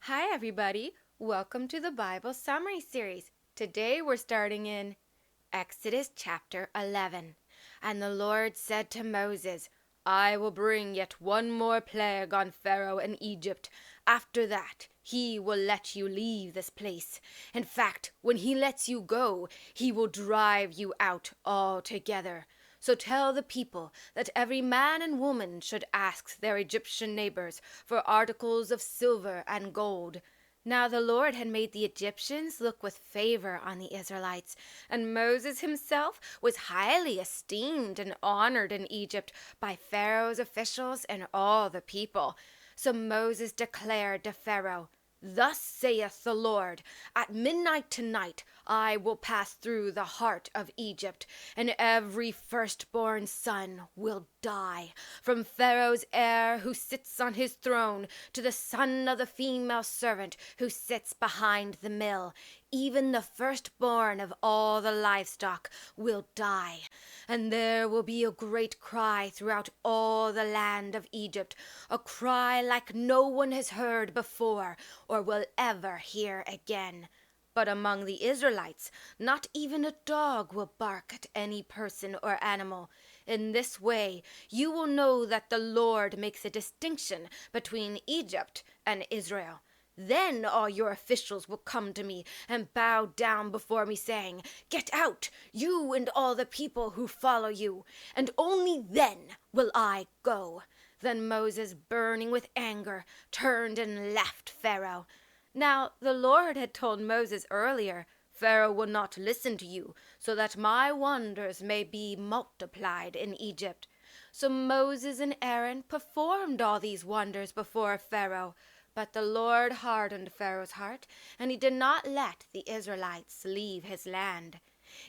Hi, everybody. Welcome to the Bible Summary Series. Today we're starting in Exodus chapter 11. And the Lord said to Moses, I will bring yet one more plague on Pharaoh and Egypt. After that, he will let you leave this place. In fact, when he lets you go, he will drive you out altogether. So tell the people that every man and woman should ask their Egyptian neighbors for articles of silver and gold. Now the Lord had made the Egyptians look with favor on the Israelites, and Moses himself was highly esteemed and honored in Egypt by Pharaoh's officials and all the people. So Moses declared to Pharaoh, Thus saith the Lord, At midnight tonight I will pass through the heart of Egypt, and every firstborn son will die, from Pharaoh's heir who sits on his throne to the son of the female servant who sits behind the mill. Even the firstborn of all the livestock will die. And there will be a great cry throughout all the land of Egypt, a cry like no one has heard before or will ever hear again. But among the Israelites, not even a dog will bark at any person or animal. In this way, you will know that the Lord makes a distinction between Egypt and Israel. Then all your officials will come to me and bow down before me, saying, Get out, you and all the people who follow you, and only then will I go. Then Moses, burning with anger, turned and left Pharaoh. Now the Lord had told Moses earlier, Pharaoh will not listen to you, so that my wonders may be multiplied in Egypt. So Moses and Aaron performed all these wonders before Pharaoh. But the Lord hardened Pharaoh's heart, and he did not let the Israelites leave his land.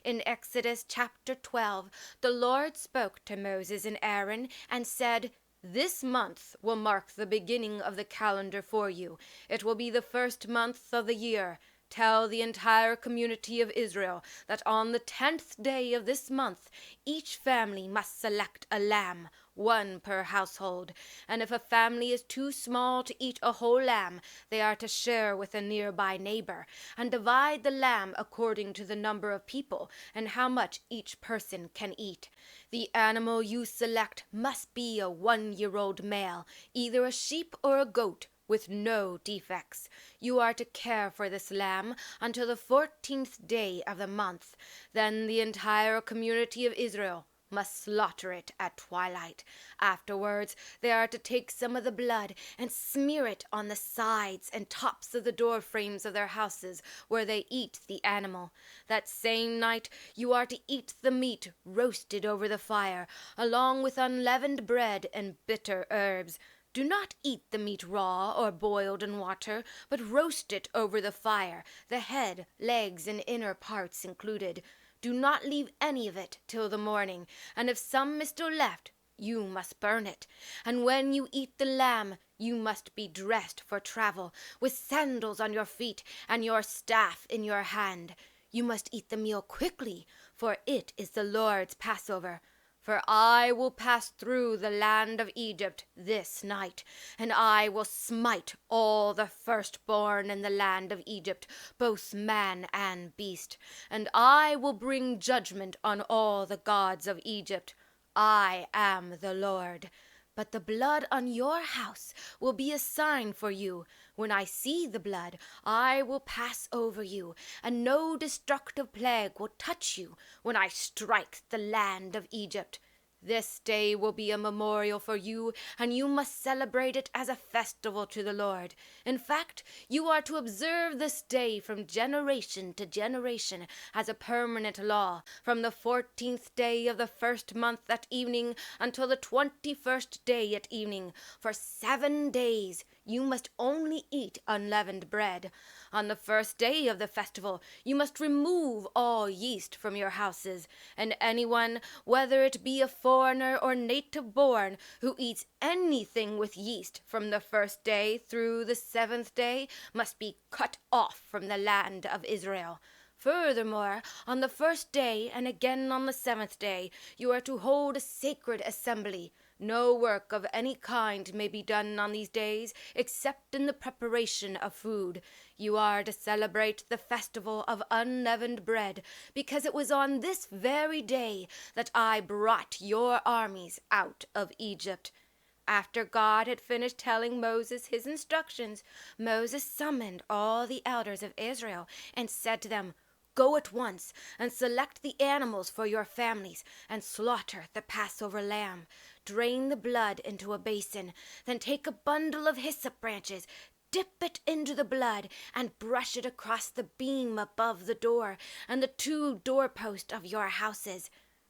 In Exodus chapter 12, the Lord spoke to Moses and Aaron and said, This month will mark the beginning of the calendar for you. It will be the first month of the year. Tell the entire community of Israel that on the 10th day of this month, each family must select a lamb, one per household. And if a family is too small to eat a whole lamb, they are to share with a nearby neighbor, and divide the lamb according to the number of people and how much each person can eat. The animal you select must be a 1-year-old male, either a sheep or a goat, with no defects. You are to care for this lamb until the 14th day of the month. Then the entire community of Israel must slaughter it at twilight. Afterwards, they are to take some of the blood and smear it on the sides and tops of the door frames of their houses where they eat the animal. That same night, you are to eat the meat roasted over the fire, along with unleavened bread and bitter herbs. Do not eat the meat raw or boiled in water, but roast it over the fire, the head, legs, and inner parts included. Do not leave any of it till the morning, and if some is still left, you must burn it. And when you eat the lamb, you must be dressed for travel, with sandals on your feet and your staff in your hand. You must eat the meal quickly, for it is the Lord's Passover. For I will pass through the land of Egypt this night, and I will smite all the firstborn in the land of Egypt, both man and beast. And I will bring judgment on all the gods of Egypt. I am the Lord. But the blood on your house will be a sign for you. When I see the blood, I will pass over you, and no destructive plague will touch you when I strike the land of Egypt. This day will be a memorial for you, and you must celebrate it as a festival to the Lord. In fact, you are to observe this day from generation to generation as a permanent law, from the 14th day of the first month at evening until the 21st day at evening. For 7 days you must only eat unleavened bread. On the first day of the festival, you must remove all yeast from your houses, and anyone, whether it be a foreigner or native born, who eats anything with yeast from the first day through the 7th day, must be cut off from the land of Israel. Furthermore, on the first day and again on the 7th day, you are to hold a sacred assembly. No work of any kind may be done on these days except in the preparation of food. You are to celebrate the festival of unleavened bread, because it was on this very day that I brought your armies out of Egypt." After God had finished telling Moses his instructions, Moses summoned all the elders of Israel and said to them, "Go at once and select the animals for your families and slaughter the Passover lamb. Drain the blood into a basin. Then take a bundle of hyssop branches, dip it into the blood, and brush it across the beam above the door and the 2 doorposts of your houses.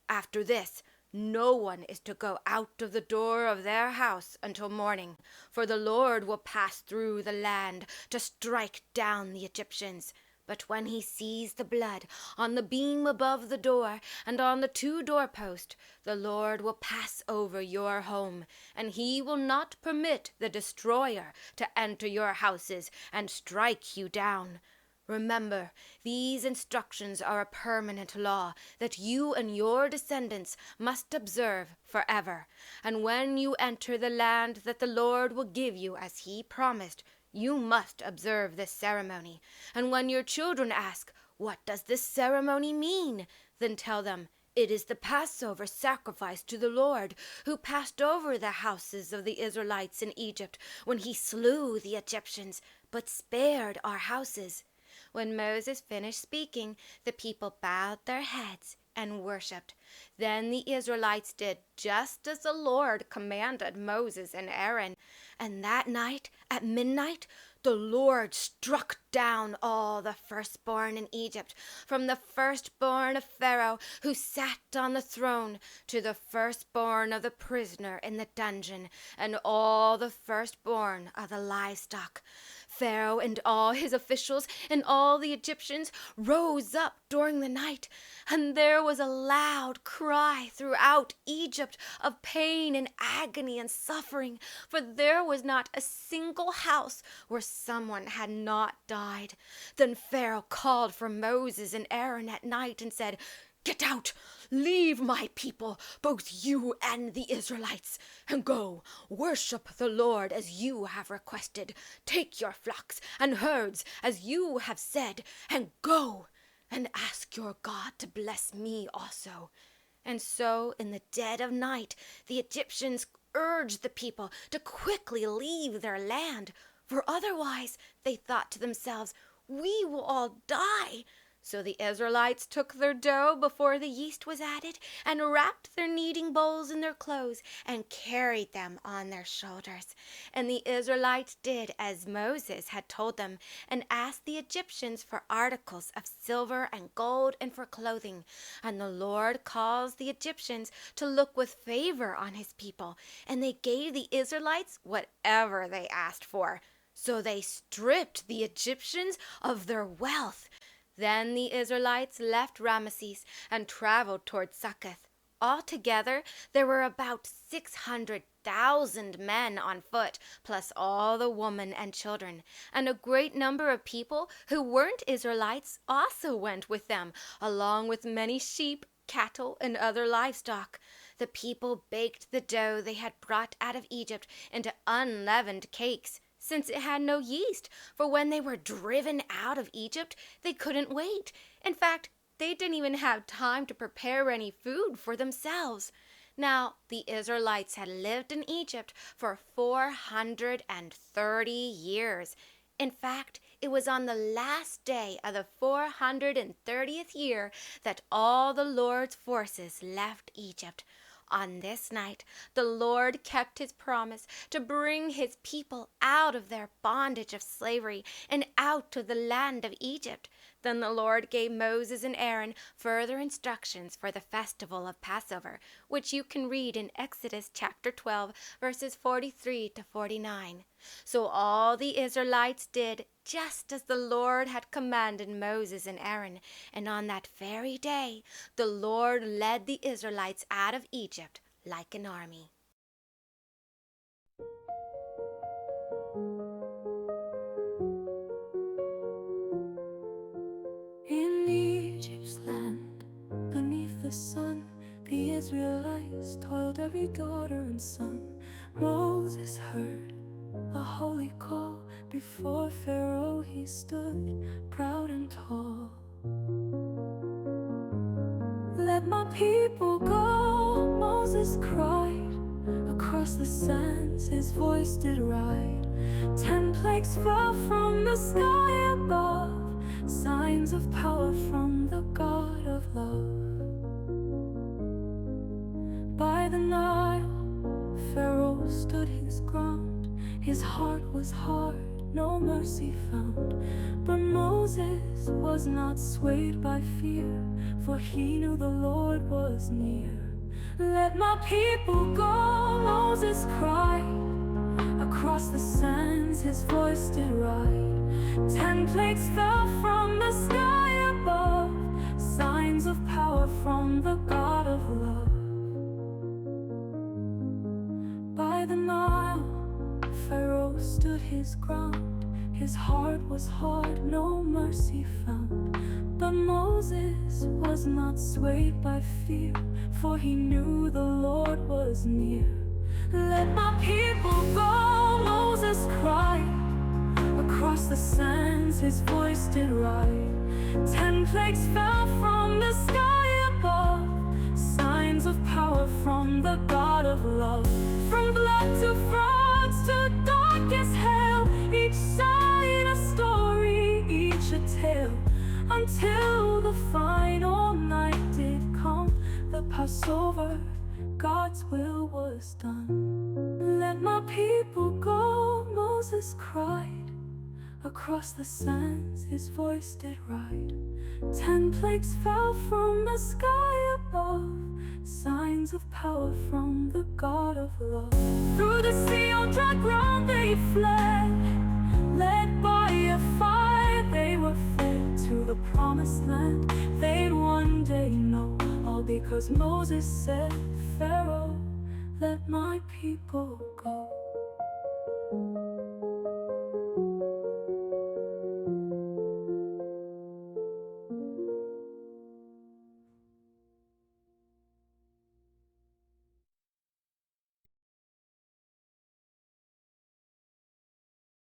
After this, no one is to go out of the door of their house until morning, for the Lord will pass through the land to strike down the Egyptians. But when he sees the blood on the beam above the door and on the 2 doorposts, the Lord will pass over your home, and he will not permit the destroyer to enter your houses and strike you down. Remember, these instructions are a permanent law that you and your descendants must observe forever. And when you enter the land that the Lord will give you as he promised, you must observe this ceremony. And when your children ask, 'What does this ceremony mean?' then tell them, 'It is the Passover sacrifice to the Lord, who passed over the houses of the Israelites in Egypt when he slew the Egyptians, but spared our houses.'" When Moses finished speaking, the people bowed their heads and worshipped. Then the Israelites did just as the Lord commanded Moses and Aaron. And that night, at midnight, the Lord struck down all the firstborn in Egypt, from the firstborn of Pharaoh who sat on the throne to the firstborn of the prisoner in the dungeon, and all the firstborn of the livestock. Pharaoh and all his officials and all the Egyptians rose up during the night, and there was a loud cry throughout Egypt of pain and agony and suffering, for there was not a single house where someone had not died. Then Pharaoh called for Moses and Aaron at night and said, "Get out, leave my people, both you and the Israelites, and go, worship the Lord as you have requested. Take your flocks and herds as you have said, and go, and ask your God to bless me also." And so in the dead of night, the Egyptians urged the people to quickly leave their land, for otherwise, they thought to themselves, "We will all die." So the Israelites took their dough before the yeast was added, and wrapped their kneading bowls in their clothes, and carried them on their shoulders. And the Israelites did as Moses had told them, and asked the Egyptians for articles of silver and gold and for clothing. And the Lord caused the Egyptians to look with favor on his people, and they gave the Israelites whatever they asked for. So they stripped the Egyptians of their wealth. Then the Israelites left Ramesses and traveled toward Succoth. Altogether, there were about 600,000 men on foot, plus all the women and children. And a great number of people who weren't Israelites also went with them, along with many sheep, cattle, and other livestock. The people baked the dough they had brought out of Egypt into unleavened cakes, since it had no yeast, for when they were driven out of Egypt, they couldn't wait. In fact, they didn't even have time to prepare any food for themselves. Now, the Israelites had lived in Egypt for 430 years. In fact, it was on the last day of the 430th year that all the Lord's forces left Egypt. On this night, the Lord kept his promise to bring his people out of their bondage of slavery and out of the land of Egypt. Then the Lord gave Moses and Aaron further instructions for the festival of Passover, which you can read in Exodus chapter 12, verses 43 to 49. So all the Israelites did just as the Lord had commanded Moses and Aaron, and on that very day the Lord led the Israelites out of Egypt like an army. In Egypt's land, beneath the sun, the Israelites years toiled every daughter and son. Moses heard a holy call. Before Pharaoh he stood, proud and tall. Let my people go, Moses cried. Across the sands his voice did ride. 10 plagues fell from the sky above, signs of power from the God of love. By the Nile, Pharaoh stood his ground. His heart was hard, no mercy found. But Moses was not swayed by fear, for he knew the Lord was near. Let my people go, Moses cried. Across the sands his voice did ride. 10 plagues fell from the sky above, signs of power from the God of love. By the Nile, Pharaoh stood his ground. His heart was hard, no mercy found. But Moses was not swayed by fear, for he knew the Lord was near. Let my people go, Moses cried. Across the sands his voice did ride. 10 plagues fell from the sky above, signs of power from the God of love. From blood to frogs to darkest hell, each side a story, each a tale, until the final night did come. The Passover, God's will was done. Let my people go, Moses cried. Across the sands his voice did ride. 10 plagues fell from the sky above, signs of power from the God of love. Through the sea on dry ground they fled, led by a fire they were fed to the promised land they'd one day know. All because Moses said, Pharaoh, let my people go.